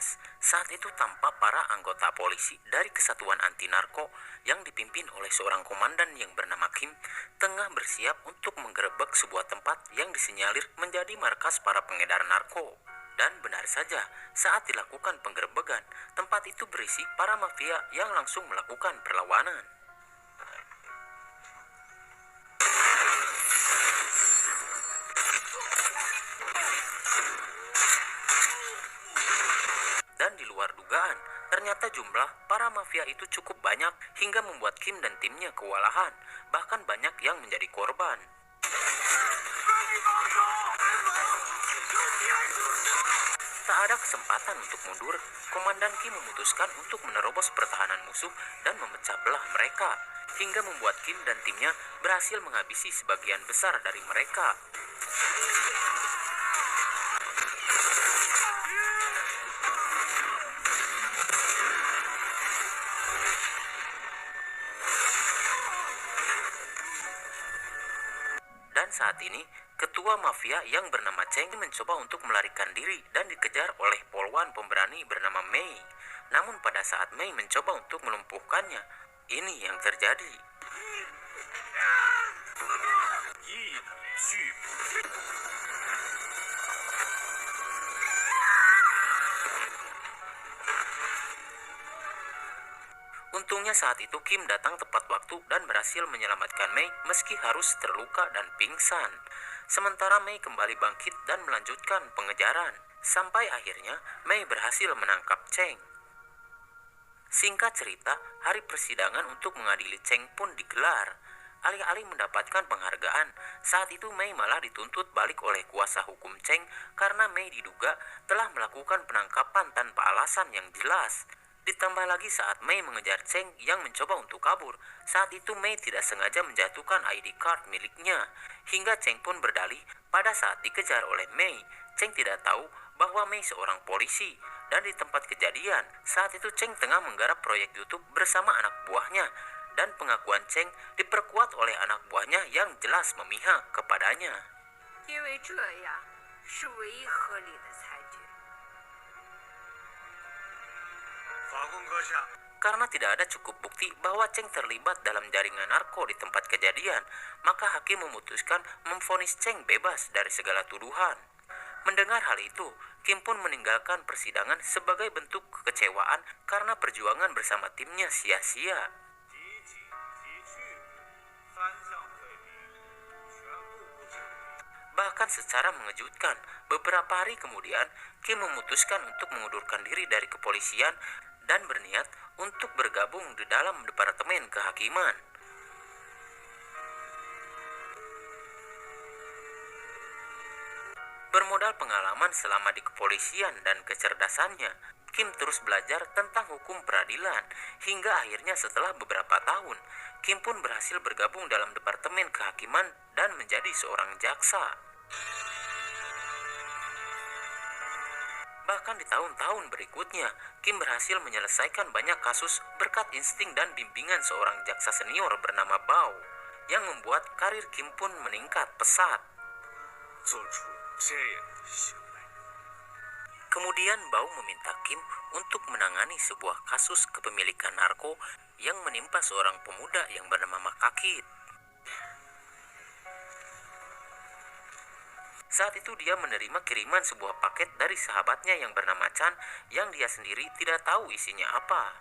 jelas saat itu tampak para anggota polisi dari Kesatuan Anti Narko yang dipimpin oleh seorang komandan yang bernama Kim tengah bersiap untuk menggerebek sebuah tempat yang disinyalir menjadi markas para pengedar narko. Dan benar saja, saat dilakukan penggerebekan, tempat itu berisi para mafia yang langsung melakukan perlawanan. Dan di luar dugaan, ternyata jumlah para mafia itu cukup banyak hingga membuat Kim dan timnya kewalahan. Bahkan banyak yang menjadi korban. Tak ada kesempatan untuk mundur, Komandan Kim memutuskan untuk menerobos pertahanan musuh dan memecah belah mereka, hingga membuat Kim dan timnya berhasil menghabisi sebagian besar dari mereka. Dan saat ini, ketua mafia yang bernama Cheng mencoba untuk melarikan diri dan dikejar oleh polwan pemberani bernama Mei. Namun pada saat Mei mencoba untuk melumpuhkannya, ini yang terjadi. Untungnya saat itu Kim datang tepat waktu dan berhasil menyelamatkan Mei meski harus terluka dan pingsan. Sementara Mei kembali bangkit dan melanjutkan pengejaran. Sampai akhirnya Mei berhasil menangkap Cheng. Singkat cerita, hari persidangan untuk mengadili Cheng pun digelar. Alih-alih mendapatkan penghargaan, saat itu Mei malah dituntut balik oleh kuasa hukum Cheng karena Mei diduga telah melakukan penangkapan tanpa alasan yang jelas. Ditambah lagi saat Mei mengejar Cheng yang mencoba untuk kabur, saat itu Mei tidak sengaja menjatuhkan ID card miliknya. Hingga Cheng pun berdalih pada saat dikejar oleh Mei, Cheng tidak tahu bahwa Mei seorang polisi. Dan di tempat kejadian, saat itu Cheng tengah menggarap proyek YouTube bersama anak buahnya. Dan pengakuan Cheng diperkuat oleh anak buahnya yang jelas memihak kepadanya. Karena tidak ada cukup bukti bahwa Cheng terlibat dalam jaringan narko di tempat kejadian, maka hakim memutuskan memvonis Cheng bebas dari segala tuduhan. Mendengar hal itu, Kim pun meninggalkan persidangan sebagai bentuk kekecewaan karena perjuangan bersama timnya sia-sia. Bahkan secara mengejutkan, beberapa hari kemudian, Kim memutuskan untuk mengundurkan diri dari kepolisian dan berniat untuk bergabung di dalam Departemen Kehakiman. Bermodal pengalaman selama di kepolisian dan kecerdasannya, Kim terus belajar tentang hukum peradilan, hingga akhirnya setelah beberapa tahun, Kim pun berhasil bergabung dalam Departemen Kehakiman dan menjadi seorang jaksa. Bahkan di tahun-tahun berikutnya, Kim berhasil menyelesaikan banyak kasus berkat insting dan bimbingan seorang jaksa senior bernama Bao, yang membuat karir Kim pun meningkat pesat. Kemudian Bao meminta Kim untuk menangani sebuah kasus kepemilikan narko yang menimpa seorang pemuda yang bernama Makakit. Saat itu dia menerima kiriman sebuah paket dari sahabatnya yang bernama Chan yang dia sendiri tidak tahu isinya apa.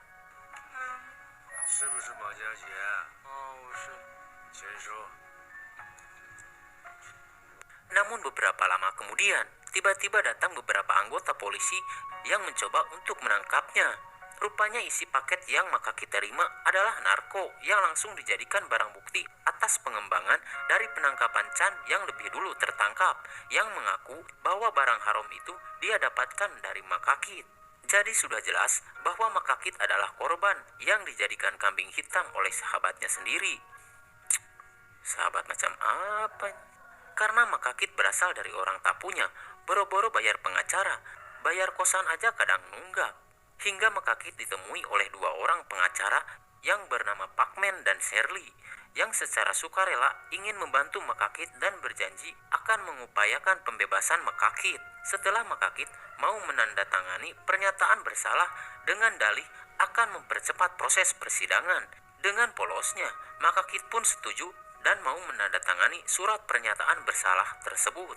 Namun beberapa lama kemudian, tiba-tiba datang beberapa anggota polisi yang mencoba untuk menangkapnya. Rupanya isi paket yang Makakit terima adalah narko yang langsung dijadikan barang bukti atas pengembangan dari penangkapan Chan yang lebih dulu tertangkap, yang mengaku bahwa barang haram itu dia dapatkan dari Makakit. Jadi sudah jelas bahwa Makakit adalah korban yang dijadikan kambing hitam oleh sahabatnya sendiri. Sahabat macam apa? Karena Makakit berasal dari orang tak punya, boro-boro bayar pengacara, bayar kosan aja kadang nunggak. Hingga Makakit ditemui oleh dua orang pengacara yang bernama Pakmen dan Shirley, yang secara sukarela ingin membantu Makakit dan berjanji akan mengupayakan pembebasan Makakit. Setelah Makakit mau menandatangani pernyataan bersalah dengan dalih akan mempercepat proses persidangan. Dengan polosnya, Makakit pun setuju dan mau menandatangani surat pernyataan bersalah tersebut.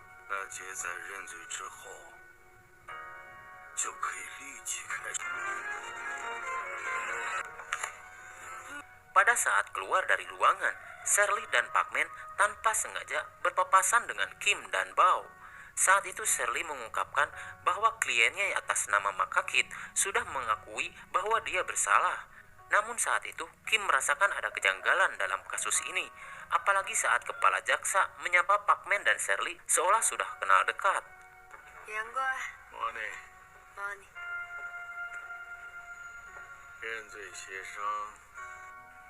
Pada saat keluar dari ruangan, Shirley dan Parkman tanpa sengaja berpapasan dengan Kim dan Bao. Saat itu Shirley mengungkapkan bahwa kliennya atas nama Makakit sudah mengakui bahwa dia bersalah. Namun saat itu Kim merasakan ada kejanggalan dalam kasus ini, apalagi saat kepala jaksa menyapa Parkman dan Shirley seolah sudah kenal dekat.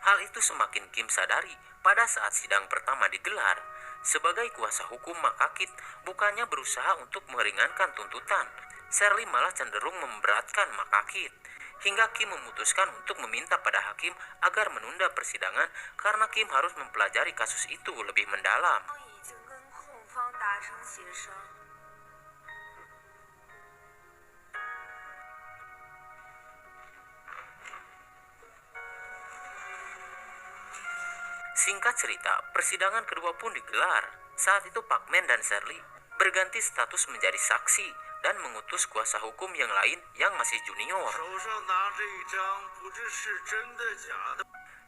Hal itu semakin Kim sadari pada saat sidang pertama digelar. Sebagai kuasa hukum Makakit bukannya berusaha untuk meringankan tuntutan, Shirley malah cenderung memberatkan Makakit. Hingga Kim memutuskan untuk meminta pada hakim agar menunda persidangan karena Kim harus mempelajari kasus itu lebih mendalam. Singkat cerita, persidangan kedua pun digelar. Saat itu Parkman dan Shirley berganti status menjadi saksi dan mengutus kuasa hukum yang lain yang masih junior.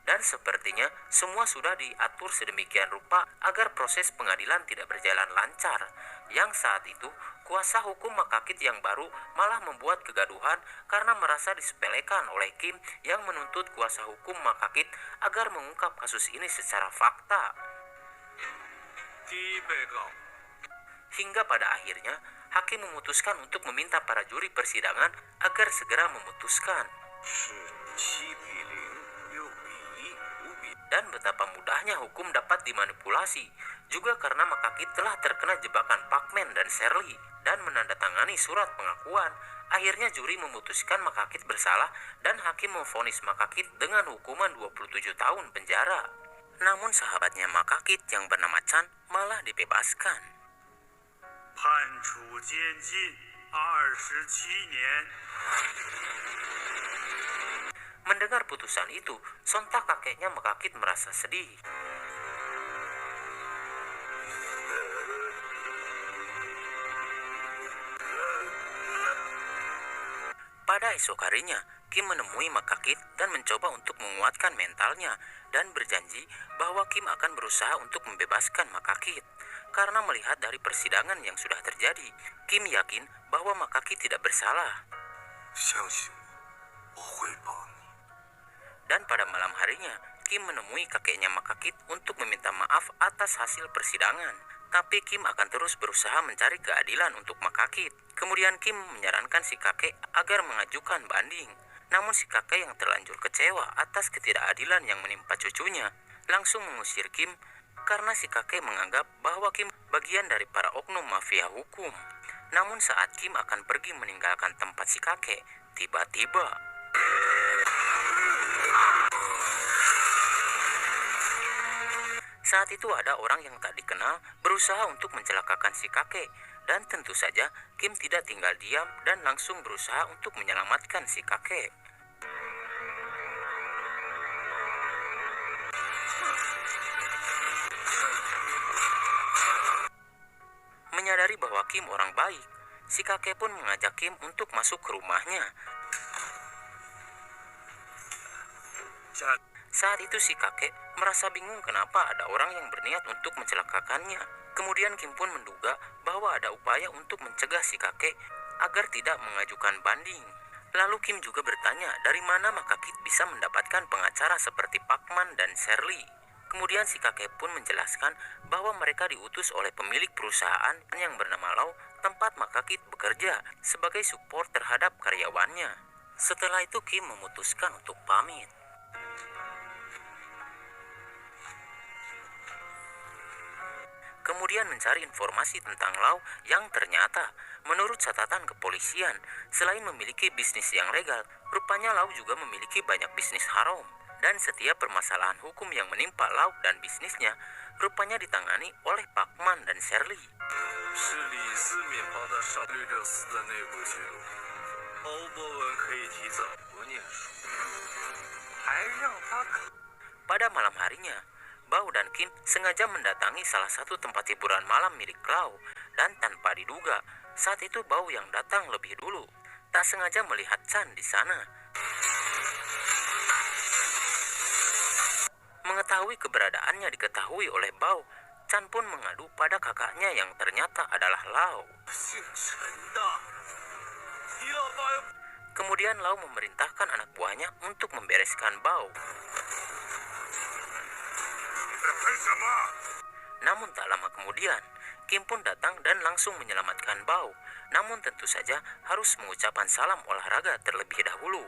Dan sepertinya semua sudah diatur sedemikian rupa agar proses pengadilan tidak berjalan lancar. Yang saat itu, kuasa hukum Makakit yang baru malah membuat kegaduhan karena merasa disepelekan oleh Kim yang menuntut kuasa hukum Makakit agar mengungkap kasus ini secara fakta. Hingga pada akhirnya, hakim memutuskan untuk meminta para juri persidangan agar segera memutuskan. Dan betapa mudahnya hukum dapat dimanipulasi, juga karena Makakit telah terkena jebakan Parkman dan Shirley dan menandatangani surat pengakuan. Akhirnya juri memutuskan Makakit bersalah dan hakim memvonis Makakit dengan hukuman 27 tahun penjara. Namun sahabatnya Makakit yang bernama Chan malah dibebaskan. Mendengar putusan itu, sontak kakeknya Makakit merasa sedih. Pada esok harinya, Kim menemui Makakit dan mencoba untuk menguatkan mentalnya dan berjanji bahwa Kim akan berusaha untuk membebaskan Makakit. Karena melihat dari persidangan yang sudah terjadi, Kim yakin bahwa Makakit tidak bersalah. Dan pada malam harinya, Kim menemui kakeknya Makakit untuk meminta maaf atas hasil persidangan. Tapi Kim akan terus berusaha mencari keadilan untuk Makakit. Kemudian Kim menyarankan si kakek agar mengajukan banding. Namun si kakek yang terlanjur kecewa atas ketidakadilan yang menimpa cucunya langsung mengusir Kim karena si kakek menganggap bahwa Kim bagian dari para oknum mafia hukum. Namun saat Kim akan pergi meninggalkan tempat si kakek, tiba-tiba saat itu ada orang yang tak dikenal berusaha untuk mencelakakan si kakek. Dan tentu saja Kim tidak tinggal diam dan langsung berusaha untuk menyelamatkan si kakek. Menyadari bahwa Kim orang baik, si kakek pun mengajak Kim untuk masuk ke rumahnya. Saat itu si kakek merasa bingung kenapa ada orang yang berniat untuk mencelakakannya. Kemudian Kim pun menduga bahwa ada upaya untuk mencegah si kakek agar tidak mengajukan banding. Lalu Kim juga bertanya dari mana Makakit bisa mendapatkan pengacara seperti Parkman dan Shirley. Kemudian si kakek pun menjelaskan bahwa mereka diutus oleh pemilik perusahaan yang bernama Lau tempat Makakit bekerja sebagai support terhadap karyawannya. Setelah itu Kim memutuskan untuk pamit. Kemudian mencari informasi tentang Lau yang ternyata menurut catatan kepolisian, selain memiliki bisnis yang legal, rupanya Lau juga memiliki banyak bisnis haram. Dan setiap permasalahan hukum yang menimpa Lau dan bisnisnya rupanya ditangani oleh Pakman dan Shirley. 是李斯敏报的少律政司的内部记录，欧博文可以提早不念书，还让他。 Pada malam harinya, Bao dan Kim sengaja mendatangi salah satu tempat hiburan malam milik Lau, dan tanpa diduga, saat itu Bao yang datang lebih dulu, tak sengaja melihat Chan di sana. Mengetahui keberadaannya diketahui oleh Bao, Chan pun mengadu pada kakaknya yang ternyata adalah Lau. Kemudian Lau memerintahkan anak buahnya untuk membereskan Bao. Namun tak lama kemudian, Kim pun datang dan langsung menyelamatkan Bao. Namun tentu saja harus mengucapkan salam olahraga terlebih dahulu.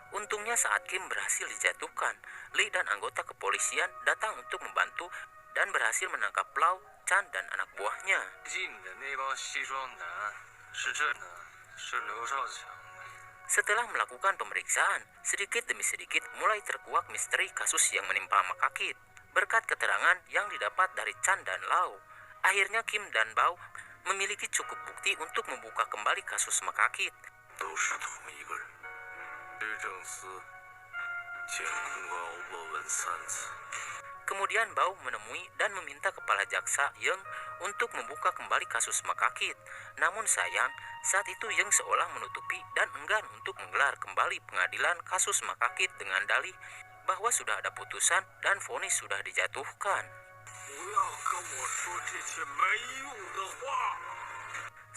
Untungnya saat Kim berhasil dijatuhkan, Lee dan anggota kepolisian datang untuk membantu dan berhasil menangkap Lau, Chan, dan anak buahnya. Setelah melakukan pemeriksaan, sedikit demi sedikit mulai terkuak misteri kasus yang menimpa Makakit. Berkat keterangan yang didapat dari Chan dan Lau, akhirnya Kim dan Bao memiliki cukup bukti untuk membuka kembali kasus Makakit. Kemudian Bao menemui dan meminta kepala jaksa Yang untuk membuka kembali kasus Makakit. Namun sayang, saat itu Yang seolah menutupi dan enggan untuk menggelar kembali pengadilan kasus Makakit dengan dalih bahwa sudah ada putusan dan vonis sudah dijatuhkan.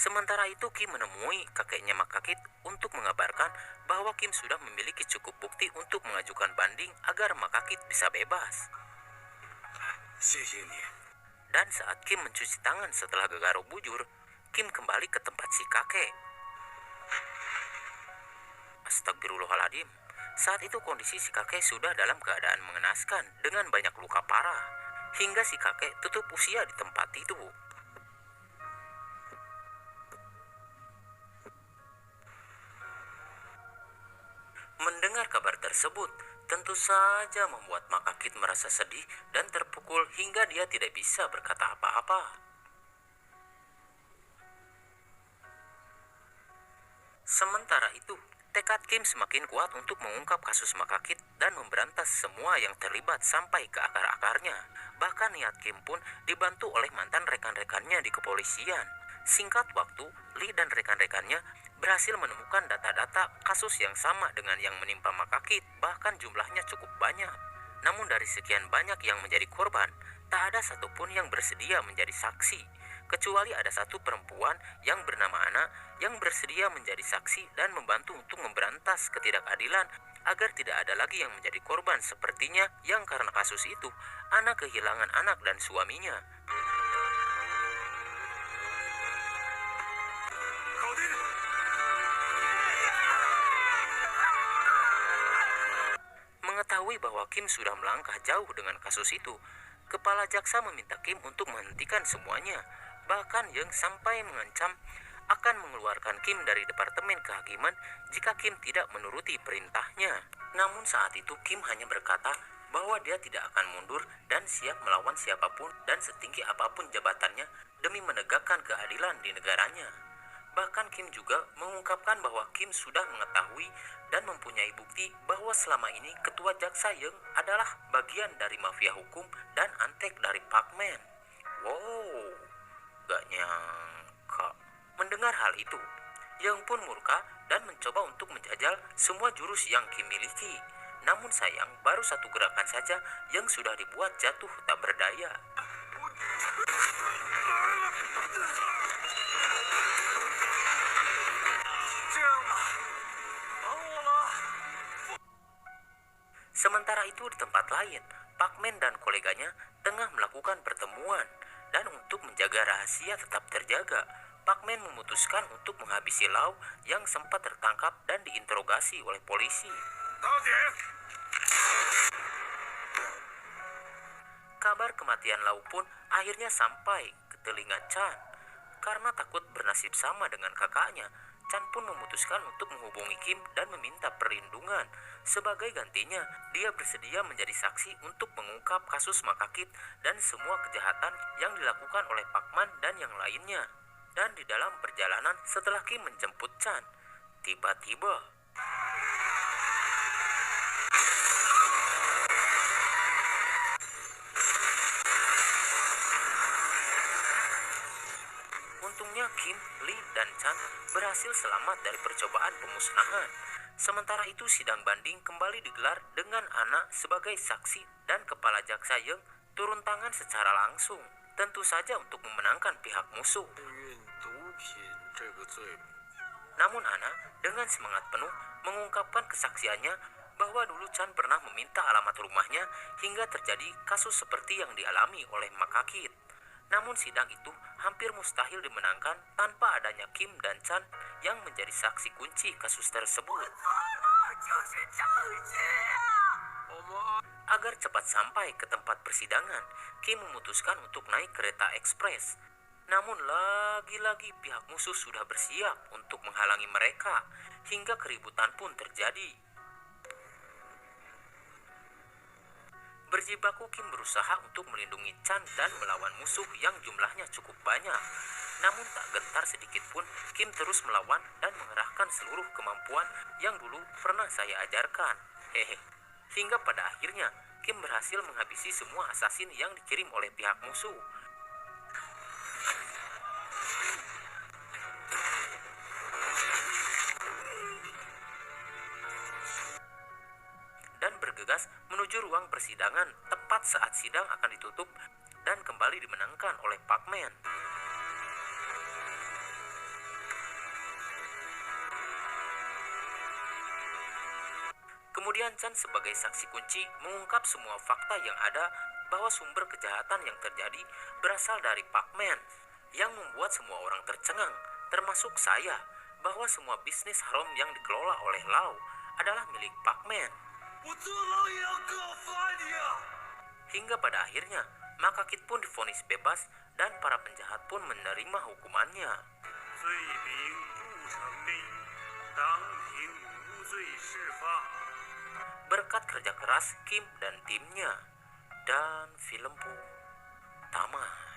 Sementara itu Kim menemui kakeknya Makakit untuk mengabarkan bahwa Kim sudah memiliki cukup bukti untuk mengajukan banding agar Makakit bisa bebas. Dan saat Kim mencuci tangan setelah Gegaro bujur, Kim kembali ke tempat si kakek. Astagfirullahaladzim, saat itu kondisi si kakek sudah dalam keadaan mengenaskan dengan banyak luka parah, hingga si kakek tutup usia di tempat itu. Mendengar kabar tersebut, tentu saja membuat Makakit merasa sedih dan terpukul hingga dia tidak bisa berkata apa-apa. Sementara itu, tekad Kim semakin kuat untuk mengungkap kasus Makakit dan memberantas semua yang terlibat sampai ke akar-akarnya. Bahkan niat Kim pun dibantu oleh mantan rekan-rekannya di kepolisian. Singkat waktu, Lee dan rekan-rekannya berhasil menemukan data-data kasus yang sama dengan yang menimpa Makakit, bahkan jumlahnya cukup banyak. Namun dari sekian banyak yang menjadi korban, tak ada satupun yang bersedia menjadi saksi, kecuali ada satu perempuan yang bernama Ana yang bersedia menjadi saksi dan membantu untuk memberantas ketidakadilan agar tidak ada lagi yang menjadi korban sepertinya yang karena kasus itu, Ana kehilangan anak dan suaminya. Mengetahui bahwa Kim sudah melangkah jauh dengan kasus itu, kepala jaksa meminta Kim untuk menghentikan semuanya. Bahkan Yang sampai mengancam akan mengeluarkan Kim dari Departemen Kehakiman jika Kim tidak menuruti perintahnya. Namun saat itu Kim hanya berkata bahwa dia tidak akan mundur dan siap melawan siapapun dan setinggi apapun jabatannya demi menegakkan keadilan di negaranya. Bahkan Kim juga mengungkapkan bahwa Kim sudah mengetahui dan mempunyai bukti bahwa selama ini ketua jaksa Yang adalah bagian dari mafia hukum dan antek dari Pakman. Wow, gak nyangka. Mendengar hal itu, Yang pun murka dan mencoba untuk menjajal semua jurus yang Kim miliki. Namun sayang, baru satu gerakan saja yang sudah dibuat jatuh tak berdaya. Sementara itu di tempat lain, Pakmen dan koleganya tengah melakukan pertemuan. Dan untuk menjaga rahasia tetap terjaga, Pakmen memutuskan untuk menghabisi Lau yang sempat tertangkap dan diinterogasi oleh polisi. 到底 Kabar kematian Lau pun akhirnya sampai ke telinga Chan. Karena takut bernasib sama dengan kakaknya, Chan pun memutuskan untuk menghubungi Kim dan meminta perlindungan. Sebagai gantinya, dia bersedia menjadi saksi untuk mengungkap kasus Makakit dan semua kejahatan yang dilakukan oleh Pakman dan yang lainnya. Dan di dalam perjalanan setelah Kim menjemput Chan, tiba-tiba untungnya Kim, Lee, dan Chan berhasil selamat dari percobaan pemusnahan. Sementara itu sidang banding kembali digelar dengan Ana sebagai saksi dan kepala jaksa Yang turun tangan secara langsung. Tentu saja untuk memenangkan pihak musuh. 运毒品这个罪名， Namun Ana dengan semangat penuh mengungkapkan kesaksiannya bahwa dulu Chan pernah meminta alamat rumahnya hingga terjadi kasus seperti yang dialami oleh Makakit. Namun sidang itu hampir mustahil dimenangkan tanpa adanya Kim dan Chan yang menjadi saksi kunci kasus tersebut. Agar cepat sampai ke tempat persidangan, Kim memutuskan untuk naik kereta ekspres. Namun lagi-lagi pihak musuh sudah bersiap untuk menghalangi mereka, hingga keributan pun terjadi. Berjibaku Kim berusaha untuk melindungi Chan dan melawan musuh yang jumlahnya cukup banyak. Namun tak gentar sedikit pun, Kim terus melawan dan mengerahkan seluruh kemampuan yang dulu pernah saya ajarkan. Hehe. Hingga pada akhirnya, Kim berhasil menghabisi semua asasin yang dikirim oleh pihak musuh. Dan bergegas menuju ruang persidangan tepat saat sidang akan ditutup dan kembali dimenangkan oleh Pakmen. Kemudian Chan sebagai saksi kunci mengungkap semua fakta yang ada bahwa sumber kejahatan yang terjadi berasal dari Pakmen, yang membuat semua orang tercengang, termasuk saya, bahwa semua bisnis haram yang dikelola oleh Lau adalah milik Pakmen. 我坐牢也要告发你啊！ Hingga pada akhirnya, Makakit pun divonis bebas dan para penjahat pun menerima hukumannya. 罪名不成立，当庭无罪释放。 Berkat kerja keras Kim dan timnya. Dan film pun tamat.